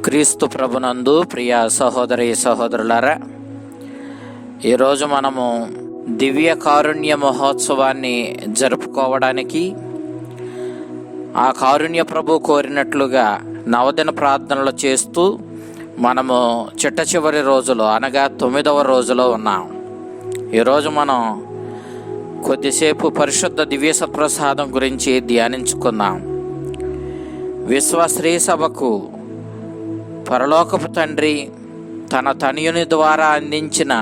క్రీస్తు ప్రభునందు ప్రియ సహోదరి సహోదరులారా, ఈరోజు మనము దివ్య కారుణ్య మహోత్సవాన్ని జరుపుకోవడానికి ఆ కారుణ్య ప్రభు కోరినట్లుగా నవదిన ప్రార్థనలు చేస్తూ మనము చిట్ట చివరి రోజులో అనగా 9వ రోజులో ఉన్నాం. ఈరోజు మనం కొద్దిసేపు పరిశుద్ధ దివ్య సత్ప్రసాదం గురించి ధ్యానించుకుందాం. విశ్వశ్రీ సభకు పరలోకపు తండ్రి తన తనయుని ద్వారా అందించిన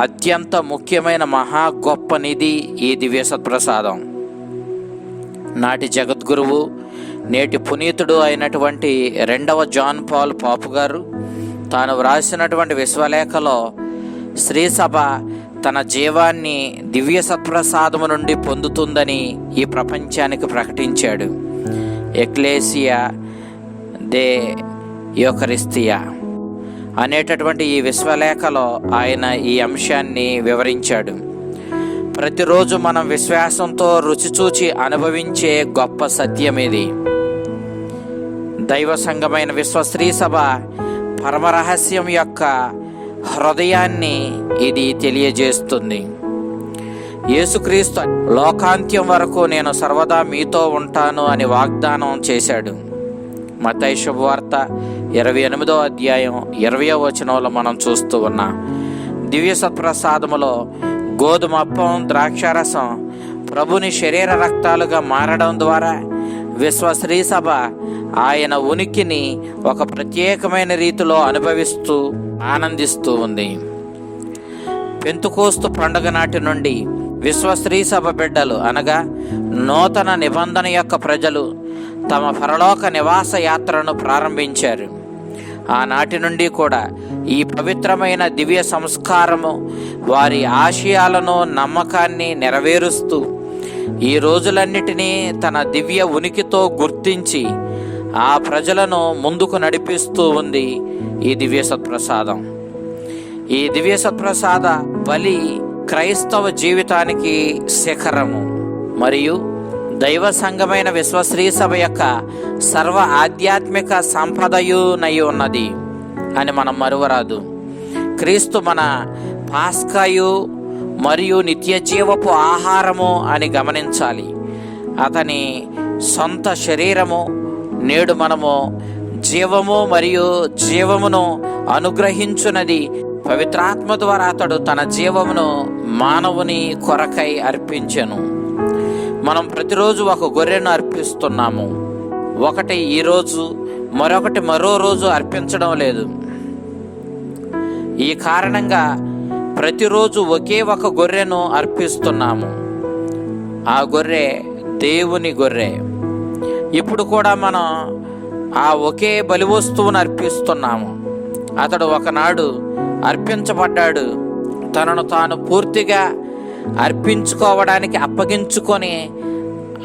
అత్యంత ముఖ్యమైన మహా గొప్ప నిధి ఈ దివ్య సత్ప్రసాదం. నాటి జగద్గురువు, నేటి పునీతుడు అయినటువంటి 2వ జాన్ పాల్ పాపు గారు తాను వ్రాసినటువంటి విశ్వలేఖలో శ్రీసభ తన జీవాన్ని దివ్య సత్ప్రసాదము నుండి పొందుతుందని ఈ ప్రపంచానికి ప్రకటించాడు. ఎక్లేసియా దే యూకరిస్తియా అనేటటువంటి ఈ విశ్వలేఖలో ఆయన ఈ అంశాన్ని వివరించాడు. ప్రతిరోజు మనం విశ్వాసంతో రుచి చూచి అనుభవించే గొప్ప సత్యం ఇది. దైవ సంఘమైన విశ్వశ్రీ సభ పరమరహస్యం యొక్క హృదయాన్ని ఇది తెలియజేస్తుంది. యేసుక్రీస్తు లోకాంత్యం వరకు నేను సర్వదా మీతో ఉంటాను అని వాగ్దానం చేశాడు. మత్తయి శుభవార్త 28వ అధ్యాయం 20వ వచనంలో మనం చూస్తూ ఉన్నాం. దివ్య సత్ప్రసాదములో గోధుమ అప్పం, ద్రాక్షారసం ప్రభుని శరీర రక్తాలుగా మారడం ద్వారా విశ్వశ్రీ సభ ఆయన ఉనికిని ఒక ప్రత్యేకమైన రీతిలో అనుభవిస్తూ ఆనందిస్తూ ఉంది. పెంతుకోస్తు పండుగ నాటి నుండి విశ్వశ్రీ సభ బిడ్డలు అనగా నూతన నిబంధన యొక్క ప్రజలు తమ పరలోక నివాస యాత్రను ప్రారంభించారు. ఆనాటి నుండి కూడా ఈ పవిత్రమైన దివ్య సంస్కారము వారి ఆశయాలను, నమ్మకాన్ని నెరవేరుస్తూ ఈ రోజులన్నిటినీ తన దివ్య ఉనికితో గుర్తించి ఆ ప్రజలను ముందుకు నడిపిస్తూ ఉంది ఈ దివ్య సత్ప్రసాదం. ఈ దివ్య సత్ప్రసాద బలి క్రైస్తవ జీవితానికి శిఖరము మరియు దైవ సంఘమైన విశ్వశ్రీ సభ యొక్క సర్వ ఆధ్యాత్మిక సంపదయునై ఉన్నది అని మనం మరువరాదు. క్రీస్తు మన పాస్కాయు మరియు నిత్య జీవపు ఆహారము అని గమనించాలి. అతని సొంత శరీరము నేడు మనము జీవము మరియు జీవమును అనుగ్రహించున్నది. పవిత్రాత్మ ద్వారా అతడు తన జీవమును మానవుని కొరకై అర్పించెను. మనం ప్రతిరోజు ఒక గొర్రెను అర్పిస్తున్నాము. ఒకటి ఈరోజు, మరొకటి మరో రోజు అర్పించడం లేదు. ఈ కారణంగా ప్రతిరోజు ఒకే ఒక గొర్రెను అర్పిస్తున్నాము. ఆ గొర్రె దేవుని గొర్రె. ఇప్పుడు కూడా మనం ఆ ఒకే బలి వస్తువును అర్పిస్తున్నాము. అతడు ఒకనాడు అర్పించబడ్డాడు. తనను తాను పూర్తిగా అర్పించుకోవడానికి అప్పగించుకొని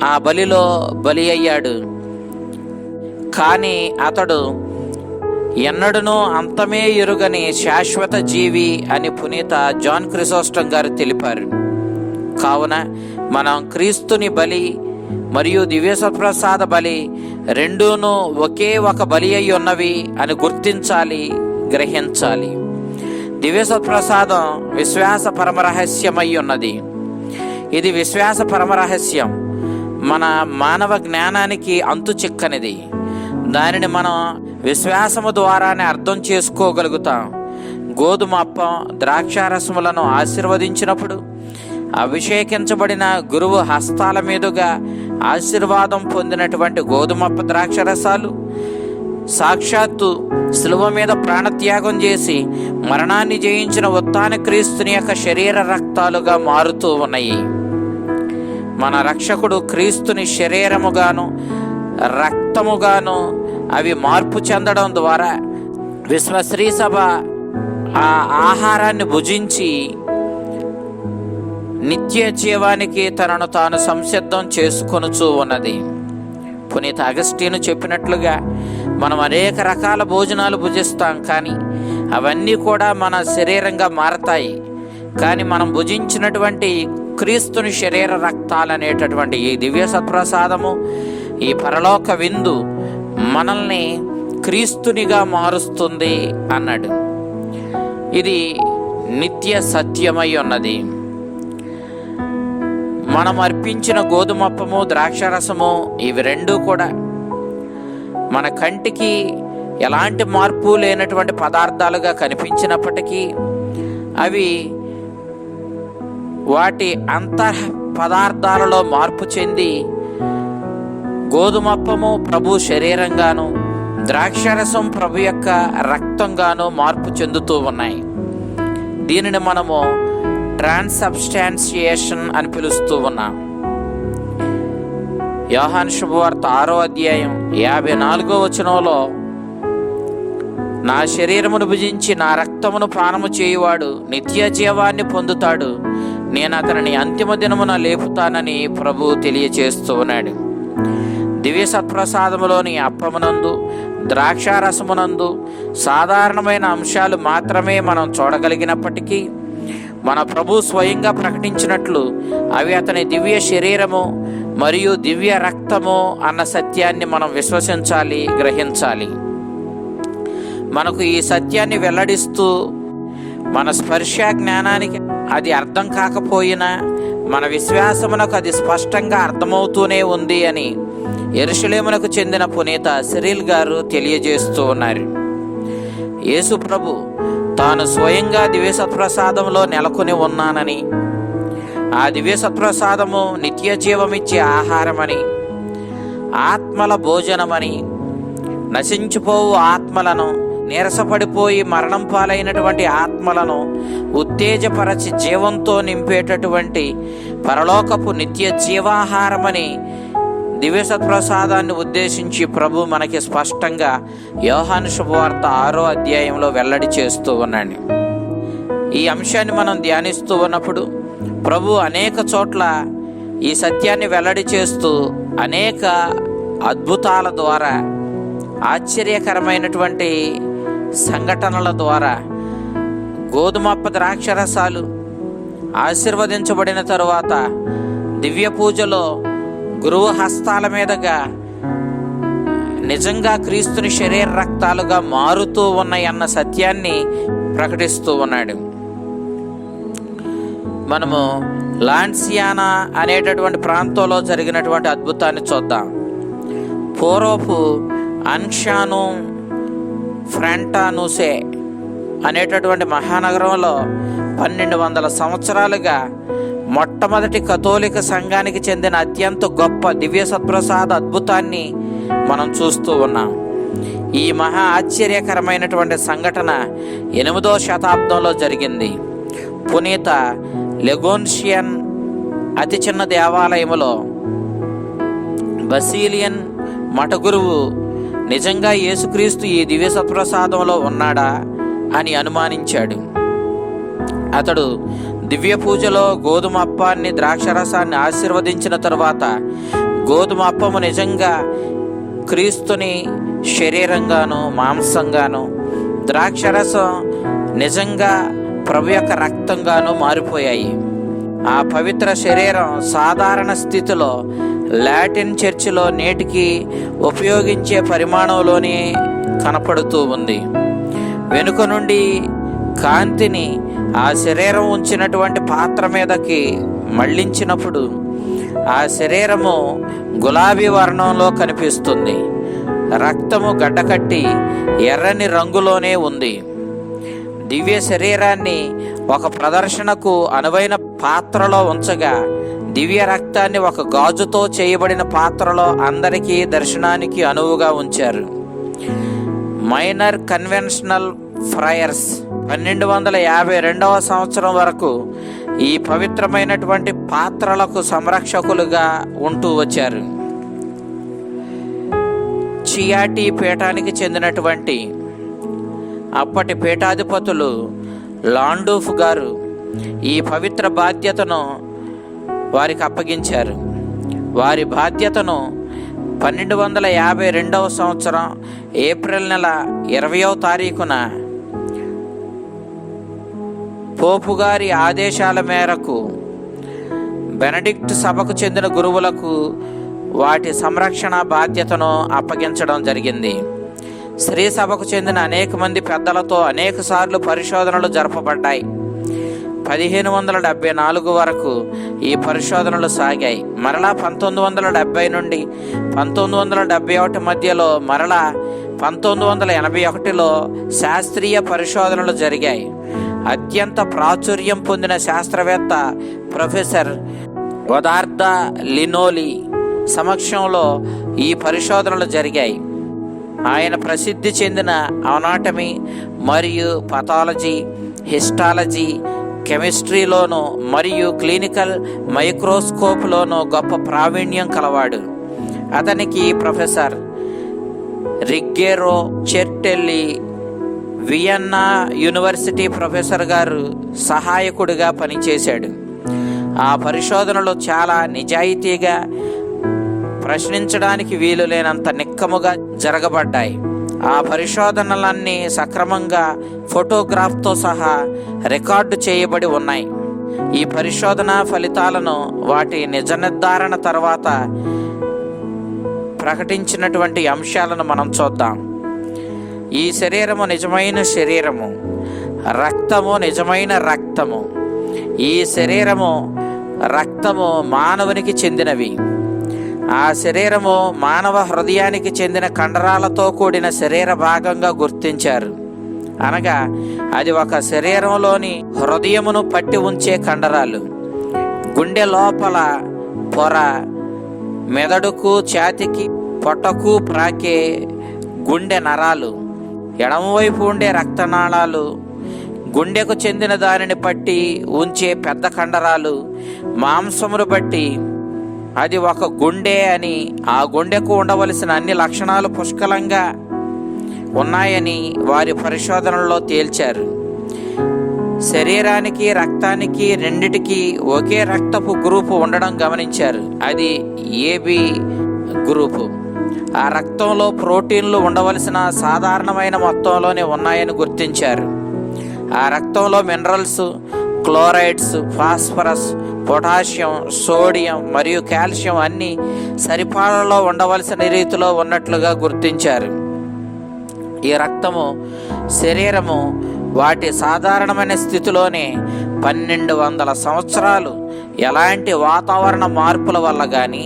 ఆ బలిలో బలి అయ్యాడు. కానీ అతడు ఎన్నడూనూ అంతమే ఎరుగని శాశ్వత జీవి అని పునీత జాన్ క్రిసోస్టం గారు తెలిపారు. కావున మనం క్రీస్తుని బలి మరియు దివ్య సత్ప్రసాద బలి రెండూనూ ఒకే ఒక బలి అయి ఉన్నవి అని గుర్తించాలి, గ్రహించాలి. దివ్య సత్ప్రసాదం విశ్వాస పరమరహస్యమై ఉన్నది. ఇది విశ్వాస పరమరహస్యం మన మానవ జ్ఞానానికి అంతు చిక్కనిది. దానిని మనం విశ్వాసము ద్వారానే అర్థం చేసుకోగలుగుతాం. గోధుమ అప్పం, ద్రాక్షారసములను ఆశీర్వదించినప్పుడు అభిషేకించబడిన గురువు హస్తాల మీదుగా ఆశీర్వాదం పొందినటువంటి గోధుమప్ప ద్రాక్షరసాలు సాక్షాత్తు శిలువ మీద ప్రాణత్యాగం చేసి మరణాన్ని జయించిన ఉత్థాన క్రీస్తుని యొక్క శరీర రక్తాలుగా మారుతూ ఉన్నాయి. మన రక్షకుడు క్రీస్తుని శరీరముగాను రక్తముగాను అవి మార్పు చెందడం ద్వారా విశ్వశ్రీ సభ ఆ ఆహారాన్ని భుజించి నిత్య జీవానికి తనను తాను సంసిద్ధం చేసుకొనుచూ ఉన్నది. పునీత అగస్టీను చెప్పినట్లుగా మనం అనేక రకాల భోజనాలు భుజిస్తాం, కానీ అవన్నీ కూడా మన శరీరంగా మారతాయి. కానీ మనం భుజించినటువంటి క్రీస్తుని శరీర రక్తాలనేటటువంటి ఈ దివ్య సత్ప్రసాదము, ఈ పరలోక విందు మనల్ని క్రీస్తునిగా మారుస్తుంది అన్నాడు. ఇది నిత్య సత్యమై ఉన్నది. మనం అర్పించిన గోధుమప్పము, ద్రాక్షారసము ఇవి రెండూ కూడా మన కంటికి ఎలాంటి మార్పు లేనటువంటి పదార్థాలుగా కనిపించినప్పటికీ అవి వాటి అంతః పదార్థాలలో మార్పు చెంది గోధుమప్పము ప్రభు శరీరంగాను, ద్రాక్షారసం ప్రభు యొక్క రక్తంగాను మార్పు చెందుతూ ఉన్నాయి. దీనిని మనము ట్రాన్సబ్స్టాన్షియేషన్ అని పిలుస్తూ ఉన్నాం. యోహాను శుభవార్త 6వ అధ్యాయం 54వ వచనంలో, నా శరీరమును భుజించి నా రక్తమును పానము చేయువాడు నిత్య జీవాన్ని పొందుతాడు, నేను అతనిని అంతిమ దినమున లేపుతానని ప్రభు తెలియచేస్తూ ఉన్నాడు. దివ్య సత్ప్రసాదములోని అప్పమునందు, ద్రాక్షారసమునందు సాధారణమైన అంశాలు మాత్రమే మనం చూడగలిగినప్పటికీ మన ప్రభు స్వయంగా ప్రకటించినట్లు అవి అతని దివ్య శరీరము మరియు దివ్య రక్తము అన్న సత్యాన్ని మనం విశ్వసించాలి, గ్రహించాలి. మనకు ఈ సత్యాన్ని వెల్లడిస్తూ మన స్పర్శ జ్ఞానానికి అది అర్థం కాకపోయినా మన విశ్వాసమునకు అది స్పష్టంగా అర్థమవుతూనే ఉంది అని యెరూషలేమునకు చెందిన పునీత సిరిల్ గారు తెలియజేస్తూ ఉన్నారు. యేసు ప్రభు తాను స్వయంగా దివ్య సత్ప్రసాదంలో నెలకొని ఉన్నానని, ఆ దివ్య సత్ప్రసాదము నిత్య జీవమిచ్చే ఆహారమని, ఆత్మల భోజనమని, నశించిపోవు ఆత్మలను, నీరసపడిపోయి మరణం పాలైనటువంటి ఆత్మలను ఉత్తేజపరచి జీవంతో నింపేటటువంటి పరలోకపు నిత్య జీవాహారమని దివ్య సత్ప్రసాదాన్ని ఉద్దేశించి ప్రభు మనకి స్పష్టంగా యోహాను శుభవార్త 6వ అధ్యాయంలో వెల్లడి చేస్తూ ఉన్నాడు. ఈ అంశాన్ని మనం ధ్యానిస్తూ ఉన్నప్పుడు ప్రభు అనేక చోట్ల ఈ సత్యాన్ని వెల్లడి చేస్తూ అనేక అద్భుతాల ద్వారా, ఆశ్చర్యకరమైనటువంటి సంఘటనల ద్వారా గోధుమప్ప ద్రాక్షరసాలు ఆశీర్వదించబడిన తరువాత దివ్య పూజలో గురువు హస్తాల మీదుగా నిజంగా క్రీస్తుని శరీర రక్తాలుగా మారుతూ ఉన్నాయి అన్న సత్యాన్ని ప్రకటిస్తూ ఉన్నాడు. మనము లాన్సియానా అనేటటువంటి ప్రాంతంలో జరిగినటువంటి అద్భుతాన్ని చూద్దాం. పూర్వపు అన్షాను ఫ్రాంటానుసే అనేటటువంటి మహానగరంలో 1200 సంవత్సరాలుగా మొట్టమొదటి కథోలిక సంఘానికి చెందిన అత్యంత గొప్ప దివ్య సత్ప్రసాద అద్భుతాన్ని మనం చూస్తూ ఉన్నాం. ఈ మహా ఆశ్చర్యకరమైనటువంటి సంఘటన 8వ శతాబ్దంలో జరిగింది. పునీత లెగోన్షియన్ అతి చిన్న దేవాలయములో బసీలియన్ మఠ గురువు నిజంగా యేసుక్రీస్తు ఈ దివ్య సత్ప్రసాదంలో ఉన్నాడా అని అనుమానించాడు. అతడు దివ్య పూజలో గోధుమ అప్పాన్ని, ద్రాక్షరసాన్ని ఆశీర్వదించిన తరువాత గోధుమ అప్పము నిజంగా క్రీస్తుని శరీరంగాను, మాంసంగాను, ద్రాక్షరసం నిజంగా ప్రభు యొక్క రక్తంగాను మారిపోయాయి. ఆ పవిత్ర శరీరం సాధారణ స్థితిలో లాటిన్ చర్చిలో నేటికి ఉపయోగించే పరిమాణంలోనే కనపడుతూ ఉంది. వెనుక నుండి కాంతిని ఆ శరీరం ఉంచినటువంటి పాత్ర మీదకి మళ్లించినప్పుడు ఆ శరీరము గులాబీ వర్ణంలో కనిపిస్తుంది. రక్తము గడ్డకట్టి ఎర్రని రంగులోనే ఉంది. దివ్య శరీరాన్ని ఒక ప్రదర్శనకు అనువైన పాత్రలో ఉంచగా దివ్య రక్తాన్ని ఒక గాజుతో చేయబడిన పాత్రలో అందరికీ దర్శనానికి అనువుగా ఉంచారు. మైనర్ కన్వెన్షనల్ ఫ్రయర్స్ 1252వ సంవత్సరం వరకు ఈ పవిత్రమైనటువంటి పాత్రలకు సంరక్షకులుగా ఉంటూ వచ్చారు. చియాటి పీఠానికి చెందినటువంటి అప్పటి పీఠాధిపతులు లాండూఫ్ గారు ఈ పవిత్ర బాధ్యతను వారికి అప్పగించారు. వారి బాధ్యతను 1252వ సంవత్సరం ఏప్రిల్ నెల 20వ తారీఖున పోపు గారి ఆదేశాల మేరకు బెనడిక్ట్ సభకు చెందిన గురువులకు వాటి సంరక్షణ బాధ్యతను అప్పగించడం జరిగింది. స్త్రీ సభకు చెందిన అనేక మంది పెద్దలతో అనేక సార్లు పరిశోధనలు జరపబడ్డాయి. 1574 వరకు ఈ పరిశోధనలు సాగాయి. మరలా 1970 నుండి 1971 మధ్యలో మరలా 1981లో శాస్త్రీయ పరిశోధనలు జరిగాయి. అత్యంత ప్రాచుర్యం పొందిన శాస్త్రవేత్త ప్రొఫెసర్ గోదార్ద లినోలి సమక్షంలో ఈ పరిశోధనలు జరిగాయి. ఆయన ప్రసిద్ధి చెందిన అనాటమీ మరియు పథాలజీ, హిస్టాలజీ, కెమిస్ట్రీలోనూ మరియు క్లినికల్ మైక్రోస్కోప్లోనూ గొప్ప ప్రావీణ్యం కలవాడు. అతనికి ప్రొఫెసర్ రిగ్గెరో చెర్టెల్లి వియన్నా యూనివర్సిటీ ప్రొఫెసర్ గారు సహాయకుడిగా పనిచేశాడు. ఆ పరిశోధనలు చాలా నిజాయితీగా, ప్రశ్నించడానికి వీలు లేనంత నిక్కముగా జరగబడ్డాయి. ఆ పరిశోధనలన్నీ సక్రమంగా ఫోటోగ్రాఫ్తో సహా రికార్డు చేయబడి ఉన్నాయి. ఈ పరిశోధన ఫలితాలను వాటి నిజ నిర్ధారణ తర్వాత ప్రకటించినటువంటి అంశాలను మనం చూద్దాం. ఈ శరీరము నిజమైన శరీరము, రక్తము నిజమైన రక్తము. ఈ శరీరము, రక్తము మానవునికి చెందినవి. ఆ శరీరము మానవ హృదయానికి చెందిన కండరాలతో కూడిన శరీర భాగంగా గుర్తించారు. అనగా అది ఒక శరీరంలోని హృదయమును పట్టి ఉంచే కండరాలు. గుండె లోపల పొర, మెదడుకు, ఛాతీకి, పొట్టకు ప్రాకే గుండె నరాలు, ఎడమవైపు ఉండే రక్తనాళాలు, గుండెకు చెందిన దానిని పట్టి ఉంచే పెద్ద కండరాలు, మాంసమును బట్టి అది ఒక గుండె అని, ఆ గుండెకు ఉండవలసిన అన్ని లక్షణాలు పుష్కలంగా ఉన్నాయని వారి పరిశోధనల్లో తేల్చారు. శరీరానికి, రక్తానికి రెండిటికి ఒకే రక్తపు గ్రూపు ఉండడం గమనించారు. అది AB గ్రూపు. ఆ రక్తంలో ప్రోటీన్లు ఉండవలసిన సాధారణమైన మొత్తంలోనే ఉన్నాయని గుర్తించారు. ఆ రక్తంలో minerals, chlorides, phosphorus, potassium, sodium మరియు కాల్షియం అన్నీ సరిపాలలో ఉండవలసిన రీతిలో ఉన్నట్లుగా గుర్తించారు. ఈ రక్తము, శరీరము వాటి సాధారణమైన స్థితిలోనే 1200 సంవత్సరాలు ఎలాంటి వాతావరణ మార్పుల వల్ల కానీ,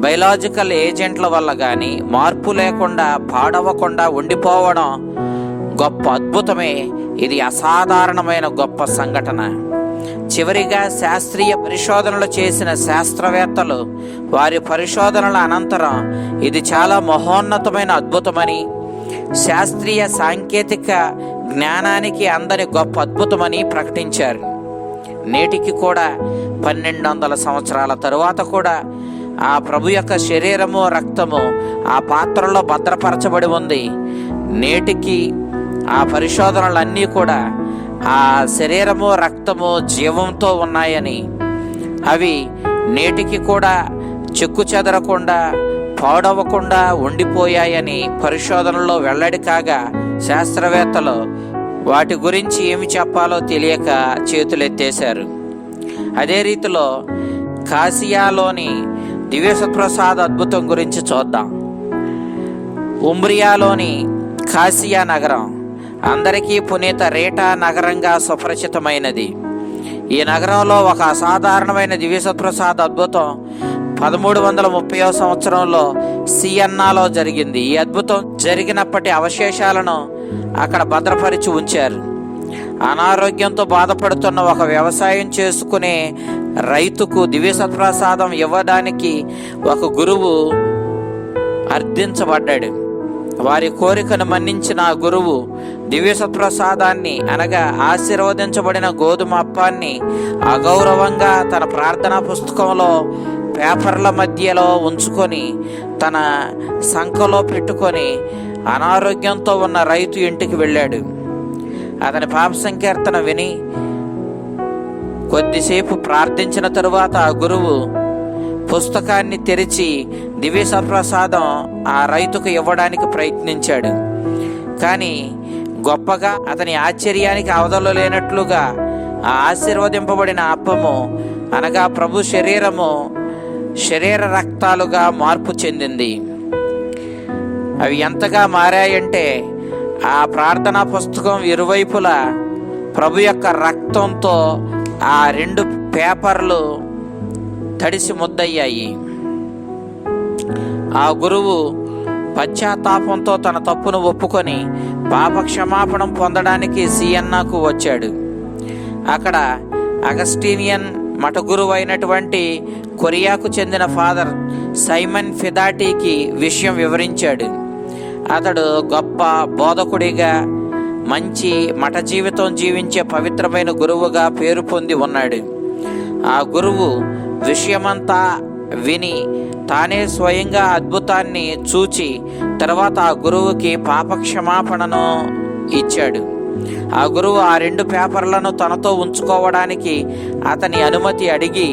బయలాజికల్ ఏజెంట్ల వల్ల కానీ మార్పు లేకుండా, పాడవకుండా ఉండిపోవడం గొప్ప అద్భుతమే. ఇది అసాధారణమైన గొప్ప సంఘటన. చివరిగా శాస్త్రీయ పరిశోధనలు చేసిన శాస్త్రవేత్తలు వారి పరిశోధనల అనంతరం ఇది చాలా మహోన్నతమైన అద్భుతమని, శాస్త్రీయ సాంకేతిక జ్ఞానానికి అందని గొప్ప అద్భుతమని ప్రకటించారు. నేటికి కూడా 1200 సంవత్సరాల తరువాత కూడా ఆ ప్రభు యొక్క శరీరము, రక్తము ఆ పాత్రలో భద్రపరచబడి ఉంది. నేటికి ఆ పరిశోధనలన్నీ కూడా ఆ శరీరము, రక్తము జీవంతో ఉన్నాయని, అవి నేటికి కూడా చెక్కు చెదరకుండా, పాడవకుండా ఉండిపోయాయని పరిశోధనలో వెల్లడి కాగా శాస్త్రవేత్తలు వాటి గురించి ఏమి చెప్పాలో తెలియక చేతులెత్తేశారు. అదే రీతిలో కాసియాలోని దివ్యసత్ప్రసాద్ అద్భుతం గురించి చూద్దాం. ఉంబ్రియాలోని కాసియా నగరం అందరికీ పునీత రీటా నగరంగా సుపరిచితమైనది. ఈ నగరంలో ఒక అసాధారణమైన దివ్యసత్ప్రసాద్ అద్భుతం 1330వ సంవత్సరంలో సియన్నాలో జరిగింది. ఈ అద్భుతం జరిగినప్పటి అవశేషాలను అక్కడ భద్రపరిచి ఉంచారు. అనారోగ్యంతో బాధపడుతున్న ఒక వ్యవసాయం చేసుకునే రైతుకు దివ్యసత్ప్రసాదం ఇవ్వడానికి ఒక గురువు అర్థించబడ్డాడు. వారి కోరికను మన్నించిన ఆ గురువు దివ్యసత్ప్రసాదాన్ని, అనగా ఆశీర్వదించబడిన గోధుమ అప్పాన్ని అగౌరవంగా తన ప్రార్థనా పుస్తకంలో పేపర్ల మధ్యలో ఉంచుకొని తన సంకలో పెట్టుకొని అనారోగ్యంతో ఉన్న రైతు ఇంటికి వెళ్ళాడు. అతని పాప సంకీర్తన విని కొద్దిసేపు ప్రార్థించిన తరువాత ఆ గురువు పుస్తకాన్ని తెరిచి దివ్యసత్ప్రసాదం ఆ రైతుకు ఇవ్వడానికి ప్రయత్నించాడు. కానీ గొప్పగా అతని ఆశ్చర్యానికి అవధులు లేనట్లుగా ఆ ఆశీర్వదింపబడిన అప్పము, అనగా ప్రభు శరీరము, శరీర రక్తాలుగా మార్పు చెందింది. అవి ఎంతగా మారాయంటే ఆ ప్రార్థనా పుస్తకం ఇరువైపులా ప్రభు యొక్క రక్తంతో ఆ 2 పేపర్లు తడిసి ముద్దయ్యాయి. ఆ గురువు పశ్చాత్తాపంతో తన తప్పును ఒప్పుకొని పాప క్షమాపణం పొందడానికి సియన్నాకు వచ్చాడు. అక్కడ అగస్టీనియన్ మఠ గురువు అయినటువంటి కొరియాకు చెందిన ఫాదర్ సైమన్ ఫిదాటీకి విషయం వివరించాడు. అతడు గొప్ప బోధకుడిగా, మంచి మఠ జీవితం జీవించే పవిత్రమైన గురువుగా పేరు పొంది ఉన్నాడు. ఆ గురువు విషయమంతా విని తానే స్వయంగా అద్భుతాన్ని చూచి తర్వాత ఆ గురువుకి పాపక్షమాపణను ఇచ్చాడు. ఆ గురువు ఆ 2 పేపర్లను తనతో ఉంచుకోవడానికి అతని అనుమతి అడిగి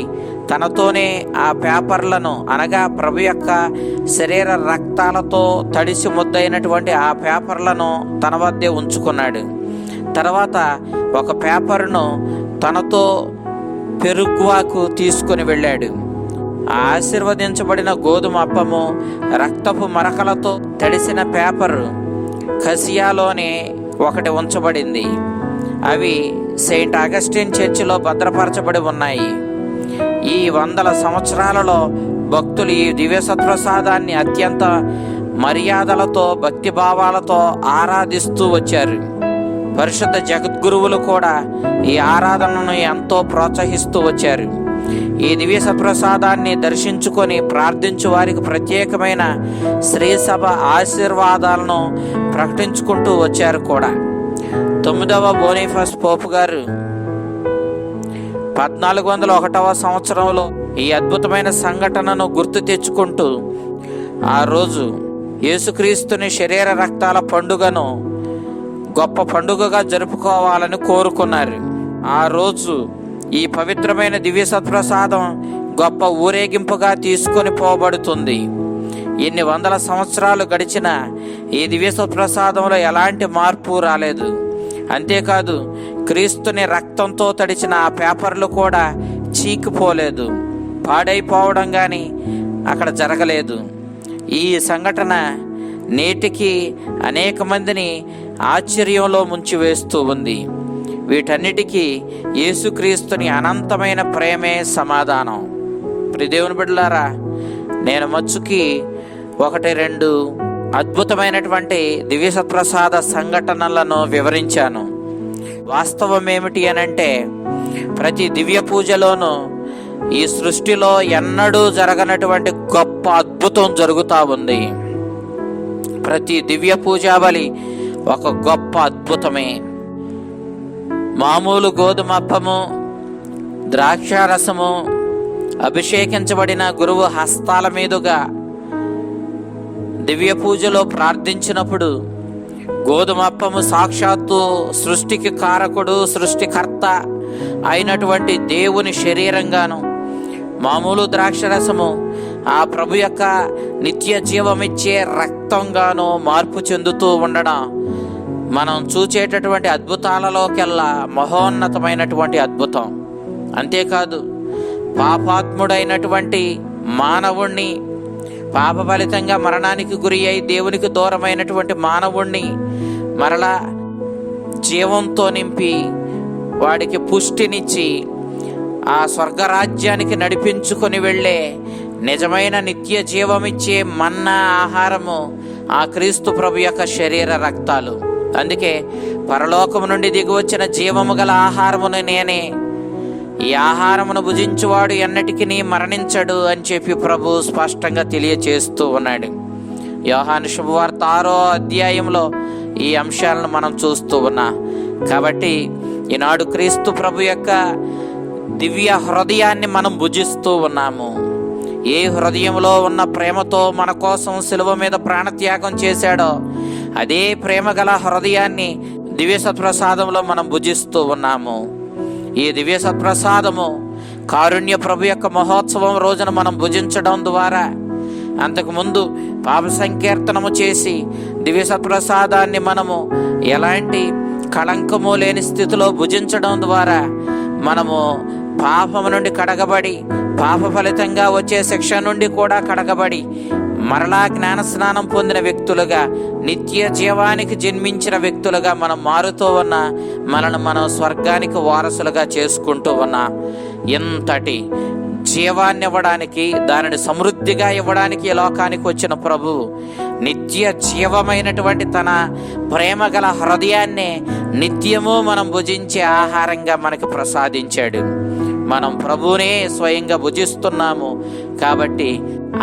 తనతోనే ఆ పేపర్లను, అనగా ప్రభు యొక్క శరీర రక్తాలతో తడిసి ముద్దైనటువంటి ఆ పేపర్లను తన వద్దే ఉంచుకున్నాడు. తర్వాత ఒక పేపర్ను తనతో పెరుగువాకు తీసుకుని వెళ్ళాడు. ఆశీర్వదించబడిన గోధుమ అప్పము, రక్తపు మరకలతో తడిసిన పేపర్ కసియాలోనే ఒకటి ఉంచబడింది. అవి సెయింట్ అగస్టిన్ చర్చిలో భద్రపరచబడి ఉన్నాయి. ఈ 100 సంవత్సరాలలో భక్తులు ఈ దివ్య సత్ప్రసాదాన్ని అత్యంత మర్యాదలతో, భక్తిభావాలతో ఆరాధిస్తూ వచ్చారు. పరిశుద్ధ జగద్గురువులు కూడా ఈ ఆరాధనను ఎంతో ప్రోత్సహిస్తూ వచ్చారు. ఈ దివ్య సత్ప్రసాదాన్ని దర్శించుకొని ప్రార్థించు వారికి ప్రత్యేకమైన శ్రీసభ ఆశీర్వాదాలను ప్రకటించుకుంటూ వచ్చారు కూడా. 9వ బోనిఫస్ పోపు గారు 1401వ సంవత్సరంలో ఈ అద్భుతమైన సంఘటనను గుర్తు తెచ్చుకుంటూ ఆ రోజు యేసుక్రీస్తుని శరీర రక్తాల పండుగను గొప్ప పండుగగా జరుపుకోవాలని కోరుకున్నారు. ఆ రోజు ఈ పవిత్రమైన దివ్య సత్ప్రసాదం గొప్ప ఊరేగింపుగా తీసుకొని పోబడుతుంది. ఎన్ని 100 సంవత్సరాలు గడిచినా ఈ దివ్య సత్ప్రసాదంలో ఎలాంటి మార్పు రాలేదు. అంతేకాదు, క్రీస్తుని రక్తంతో తడిచిన ఆ పేపర్లు కూడా చీకిపోలేదు, పాడైపోవడం కానీ అక్కడ జరగలేదు. ఈ సంఘటన నేటికి అనేక మందిని ఆశ్చర్యంలో ముంచివేస్తూ ఉంది. వీటన్నిటికీ యేసుక్రీస్తుని అనంతమైన ప్రేమే సమాధానం. దేవుని బిడ్డలారా, నేను మచ్చుకి 1-2 అద్భుతమైనటువంటి దివ్య సత్ప్రసాద సంఘటనలను వివరించాను. వాస్తవం ఏమిటి అనంటే, ప్రతి దివ్య పూజలోనూ ఈ సృష్టిలో ఎన్నడూ జరగనటువంటి గొప్ప అద్భుతం జరుగుతూ ఉంది. ప్రతి దివ్య పూజాబలి ఒక గొప్ప అద్భుతమే. మామూలు గోధుమ అప్పము, ద్రాక్షారసము అభిషేకించబడిన గురువు హస్తాల మీదుగా దివ్య పూజలో ప్రార్థించినప్పుడు గోధుమ అప్పము సాక్షాత్తు సృష్టికి కారకుడు, సృష్టికర్త అయినటువంటి దేవుని శరీరంగాను, మామూలు ద్రాక్షరసము ఆ ప్రభు యొక్క నిత్య జీవమిచ్చే రక్తంగాను మార్పు చెందుతూ ఉండడం మనం చూచేటటువంటి అద్భుతాలలోకెల్లా మహోన్నతమైనటువంటి అద్భుతం. అంతేకాదు, పాపాత్ముడైనటువంటి మానవుణ్ణి, పాప ఫలితంగా మరణానికి గురి అయి దేవునికి దూరమైనటువంటి మానవుణ్ణి మరలా జీవంతో నింపి వాడికి పుష్టినిచ్చి ఆ స్వర్గరాజ్యానికి నడిపించుకొని వెళ్ళే నిజమైన నిత్య జీవమిచ్చే మన్నా ఆహారము ఆ క్రీస్తు ప్రభు యొక్క శరీర రక్తాలు. అందుకే పరలోకము నుండి దిగివచ్చిన జీవము గల ఆహారమును నేనే, ఈ ఆహారమును భుజించువాడు ఎన్నటికీ మరణించడు అని చెప్పి ప్రభు స్పష్టంగా తెలియచేస్తూ ఉన్నాడు. యోహాను శుభవార్త 6వ అధ్యాయంలో ఈ అంశాలను మనం చూస్తూ ఉన్నాం. కాబట్టి ఈనాడు క్రీస్తు ప్రభు యొక్క దివ్య హృదయాన్ని మనం భుజిస్తూ ఉన్నాము. ఏ హృదయంలో ఉన్న ప్రేమతో మన కోసం శిలువ మీద ప్రాణత్యాగం చేశాడో అదే ప్రేమ గల హృదయాన్ని దివ్య సత్ప్రసాదంలో మనం భుజిస్తూ ఉన్నాము. ఈ దివ్య సత్ప్రసాదము కారుణ్య ప్రభు యొక్క మహోత్సవం రోజున మనం భుజించడం ద్వారా, అంతకుముందు పాప సంకీర్తనము చేసి దివ్య సత్ప్రసాదాన్ని మనము ఎలాంటి కళంకము లేని స్థితిలో భుజించడం ద్వారా మనము పాపము నుండి కడగబడి, పాప ఫలితంగా వచ్చే శిక్ష నుండి కూడా కడగబడి మరలా జ్ఞానస్నానం పొందిన వ్యక్తులుగా, నిత్య జీవానికి జన్మించిన వ్యక్తులుగా మనం మారుతూ ఉన్నా, మనం స్వర్గానికి వారసులుగా చేసుకుంటూ ఉన్నా. ఇంతటి జీవాన్ని ఇవ్వడానికి, దానిని సమృద్ధిగా ఇవ్వడానికి ఈ లోకానికి వచ్చిన ప్రభువు నిత్య జీవమైనటువంటి తన ప్రేమగల హృదయాన్ని నిత్యము మనం భుజించే ఆహారంగా మనకి ప్రసాదించాడు. మనం ప్రభువునే స్వయంగా భుజిస్తున్నాము. కాబట్టి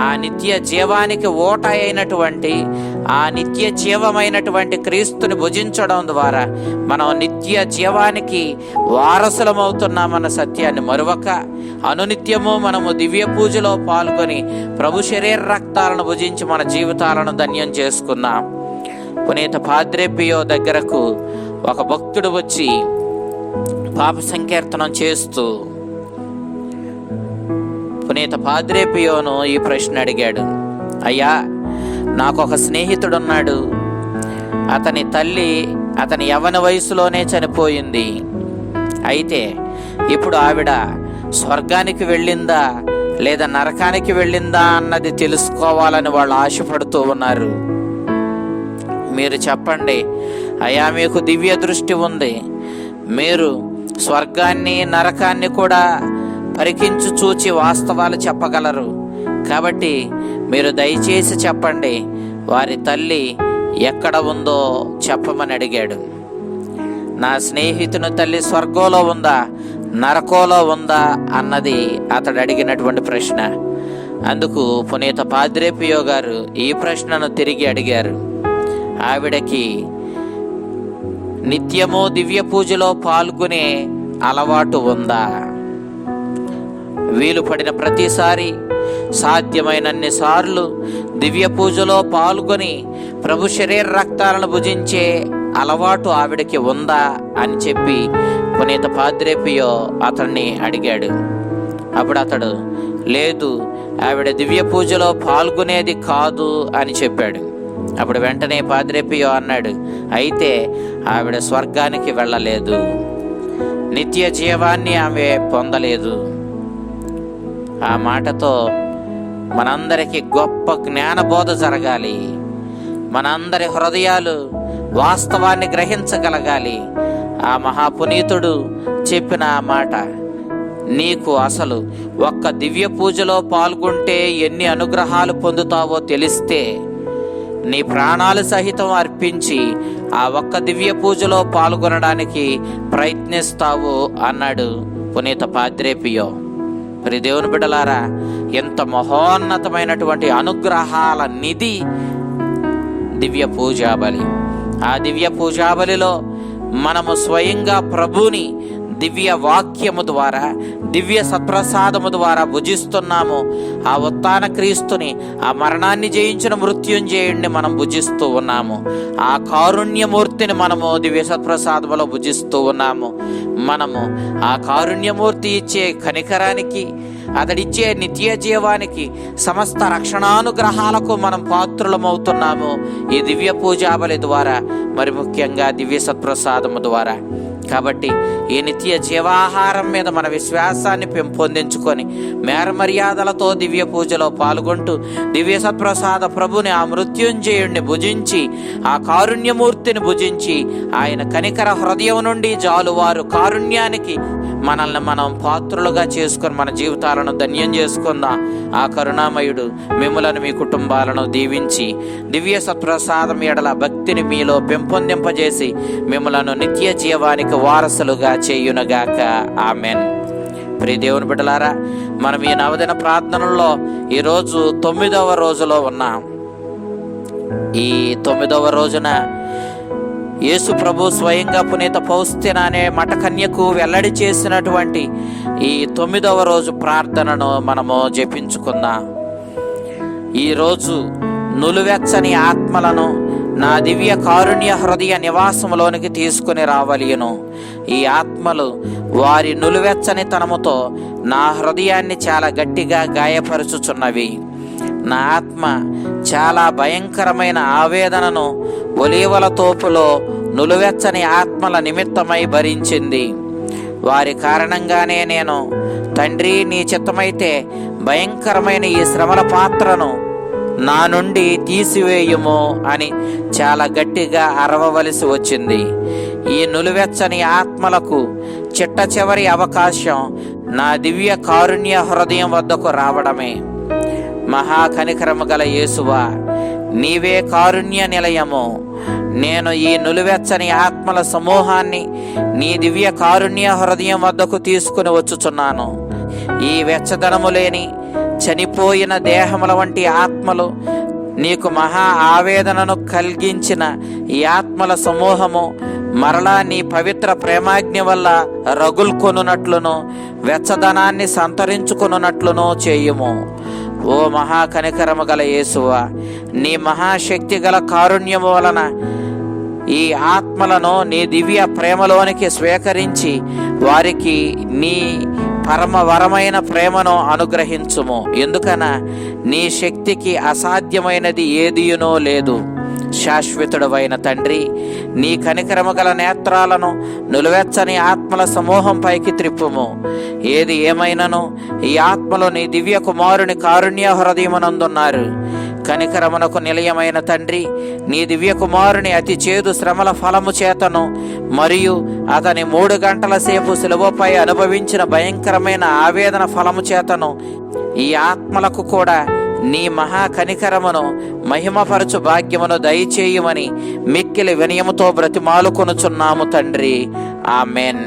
ఆ నిత్య జీవానికి ఓట అయినటువంటి, ఆ నిత్య జీవమైనటువంటి క్రీస్తుని భుజించడం ద్వారా మనం నిత్య జీవానికి వారసులమవుతున్నామన్న సత్యాన్ని మరువక అనునిత్యము మనము దివ్య పూజలో పాల్గొని ప్రభు శరీర రక్తాలను భుజించి మన జీవితాలను ధన్యం చేసుకున్నాం. పునీత పాద్రే పియో దగ్గరకు ఒక భక్తుడు వచ్చి పాప సంకీర్తనం చేస్తూ పునీత పాద్రే పియోను ఈ ప్రశ్న అడిగాడు. అయ్యా, నాకు ఒక స్నేహితుడున్నాడు. అతని తల్లి అతని యవ్వన వయసులోనే చనిపోయింది. అయితే ఇప్పుడు ఆవిడ స్వర్గానికి వెళ్ళిందా లేదా నరకానికి వెళ్ళిందా అన్నది తెలుసుకోవాలని వాళ్ళు ఆశపడుతూ ఉన్నారు. మీరు చెప్పండి అయ్యా, మీకు దివ్య దృష్టి ఉంది, మీరు స్వర్గాన్ని నరకాన్ని కూడా పరికించు చూచి వాస్తవాలు చెప్పగలరు. కాబట్టి మీరు దయచేసి చెప్పండి, వారి తల్లి ఎక్కడ ఉందో చెప్పమని అడిగాడు. నా స్నేహితుని తల్లి స్వర్గంలో ఉందా నరకంలో ఉందా అన్నది అతడు అడిగినటువంటి ప్రశ్న. అందుకు పునీత పాద్రే పియో గారు ఈ ప్రశ్నను తిరిగి అడిగారు. ఆవిడకి నిత్యము దివ్య పూజలో పాల్గొనే అలవాటు ఉందా? వీలు పడిన ప్రతిసారి సాధ్యమైనన్ని సార్లు దివ్య పూజలో పాల్గొని ప్రభు శరీర రక్తాలను భుజించే అలవాటు ఆవిడకి ఉందా అని చెప్పి పునీత పాద్రే పియో అతన్ని అడిగాడు. అప్పుడు అతడు లేదు, ఆవిడ దివ్య పూజలో పాల్గొనేది కాదు అని చెప్పాడు. అప్పుడు వెంటనే పాద్రే పియో అన్నాడు, అయితే ఆవిడ స్వర్గానికి వెళ్ళలేదు, నిత్య జీవాన్ని ఆమె పొందలేదు. ఆ మాటతో మనందరికీ గొప్ప జ్ఞానబోధ జరగాలి. మనందరి హృదయాలు వాస్తవాన్ని గ్రహించగలగాలి. ఆ మహాపునీతుడు చెప్పిన ఆ మాట, నీకు అసలు ఒక్క దివ్య పూజలో పాల్గొంటే ఎన్ని అనుగ్రహాలు పొందుతావో తెలిస్తే నీ ప్రాణాలు సహితం అర్పించి ఆ ఒక్క దివ్య పూజలో పాల్గొనడానికి ప్రయత్నిస్తావు అన్నాడు పునీత పాద్రే పియో. మరి దేవుని బిడ్డలారా, ఎంత మహోన్నతమైనటువంటి అనుగ్రహాల నిధి దివ్య పూజాబలి. ఆ దివ్య పూజాబలిలో మనము స్వయంగా ప్రభుని దివ్య వాక్యము ద్వారా, దివ్య సత్ప్రసాదము ద్వారా భుజిస్తున్నాము. ఆ ఉత్థాన క్రీస్తుని, ఆ మరణాన్ని జయించిన మృత్యుంజయుడిని మనం భుజిస్తూ ఉన్నాము. ఆ కారుణ్యమూర్తిని మనము దివ్య సత్ప్రసాదములో భుజిస్తూ ఉన్నాము. మనము ఆ కారుణ్యమూర్తి ఇచ్చే కనికరానికి, అతడిచ్చే నిత్య జీవానికి, సమస్త రక్షణానుగ్రహాలకు మనం పాత్రులమవుతున్నాము ఈ దివ్య పూజాబలి ద్వారా, మరి ముఖ్యంగా దివ్య సత్ప్రసాదము ద్వారా. కాబట్టి ఈ నిత్య జీవాహారం మీద మన విశ్వాసాన్ని పెంపొందించుకొని మేర మర్యాదలతో దివ్య పూజలో పాల్గొంటూ దివ్య సత్ప్రసాద ప్రభుని, ఆ మృత్యుంజయుడిని భుజించి, ఆ కారుణ్యమూర్తిని భుజించి, ఆయన కనికర హృదయం నుండి జాలువారు కారుణ్యానికి మనల్ని మనం పాత్రులుగా చేసుకొని మన జీవితాలను ధన్యం చేసుకుందాం. ఆ కరుణామయుడు మిమ్ములను, మీ కుటుంబాలను దీవించి దివ్య సత్ప్రసాదం ఎడల భక్తిని మీలో పెంపొందింపజేసి మిమ్ములను నిత్య జీవానికి వారసులుగా చేయునగాక. ఆమెన్. ప్రియ దేవుని బిడ్డలారా, మనం ఈ నవదిన ప్రార్థనల్లో ఈరోజు 9వ రోజులో ఉన్నాం. ఈ 9వ రోజున యేసు ప్రభు స్వయంగా పునీత పౌస్తెన అనే మఠకన్యకు వెల్లడి చేసినటువంటి ఈ 9వ రోజు ప్రార్థనను మనము జపించుకుందాం. ఈరోజు నులువెచ్చని ఆత్మలను నా దివ్య కారుణ్య హృదయ నివాసములోనికి తీసుకుని రావలియును. ఈ ఆత్మలు వారి నులువెచ్చని తనముతో నా హృదయాన్ని చాలా గట్టిగా గాయపరుచుచున్నవి. నా ఆత్మ చాలా భయంకరమైన ఆవేదనను ఒలీవల తోపులో నులువెచ్చని ఆత్మల నిమిత్తమై భరించింది. వారి కారణంగానే నేను, తండ్రి నీ చిత్తమైతే భయంకరమైన ఈ శ్రమల పాత్రను నా నుండి తీసివేయుము అని చాలా గట్టిగా అరవవలసి వచ్చింది. ఈ నులివెచ్చని ఆత్మలకు చిట్ట చివరి అవకాశం నా దివ్య కారుణ్య హృదయం వద్దకు రావడమే. మహా కనికరము గల యేసువా, నీవే కారుణ్య నిలయము. నేను ఈ నులివెచ్చని ఆత్మల సమూహాన్ని నీ దివ్య కారుణ్య హృదయం వద్దకు తీసుకుని వచ్చుచున్నాను. ఈ వెచ్చదనము లేని చనిపోయిన దేహముల వంటి ఆత్మలు, నీకు మహా ఆవేదనను కలిగించిన ఈ ఆత్మల సమూహము మరలా నీ పవిత్ర ప్రేమాజ్ఞ వల్ల రగుల్కొనున్నట్లును వెచ్చదనాన్ని సంతరించుకొనున్నట్లును చేయుము. ఓ మహా కనికరము గల యేసువా, నీ మహాశక్తి గల కారుణ్యము వలన ఈ ఆత్మలను నీ దివ్య ప్రేమలోనికి స్వీకరించి వారికి నీ పరమవరమైన ప్రేమను అనుగ్రహించుము. ఎందుకనా నీ శక్తికి అసాధ్యమైనది ఏదియునో లేదు. శాశ్వతుడవైన తండ్రి, నీ కనికరము గల నేత్రాలను నులివెచ్చని ఆత్మల సమూహం పైకి త్రిప్పుము. ఏది ఏమైనను ఈ ఆత్మలు నీ దివ్య కుమారుని కారుణ్య హృదయమునందున్నారు. కనికరమునకు నిలయమైన తండ్రి, నీ దివ్య కుమారుని అతి చేదు శ్రమల ఫలము చేతను మరియు అతని 3 గంటల సేపు శిలువపై అనుభవించిన భయంకరమైన ఆవేదన ఫలము చేతను ఈ ఆత్మలకు కూడా నీ మహా కనికరమును మహిమపరచు భాగ్యమును దయచేయుమని మిక్కిలి వినయముతో బ్రతిమాలుకొనుచున్నాము తండ్రి. ఆమెన్.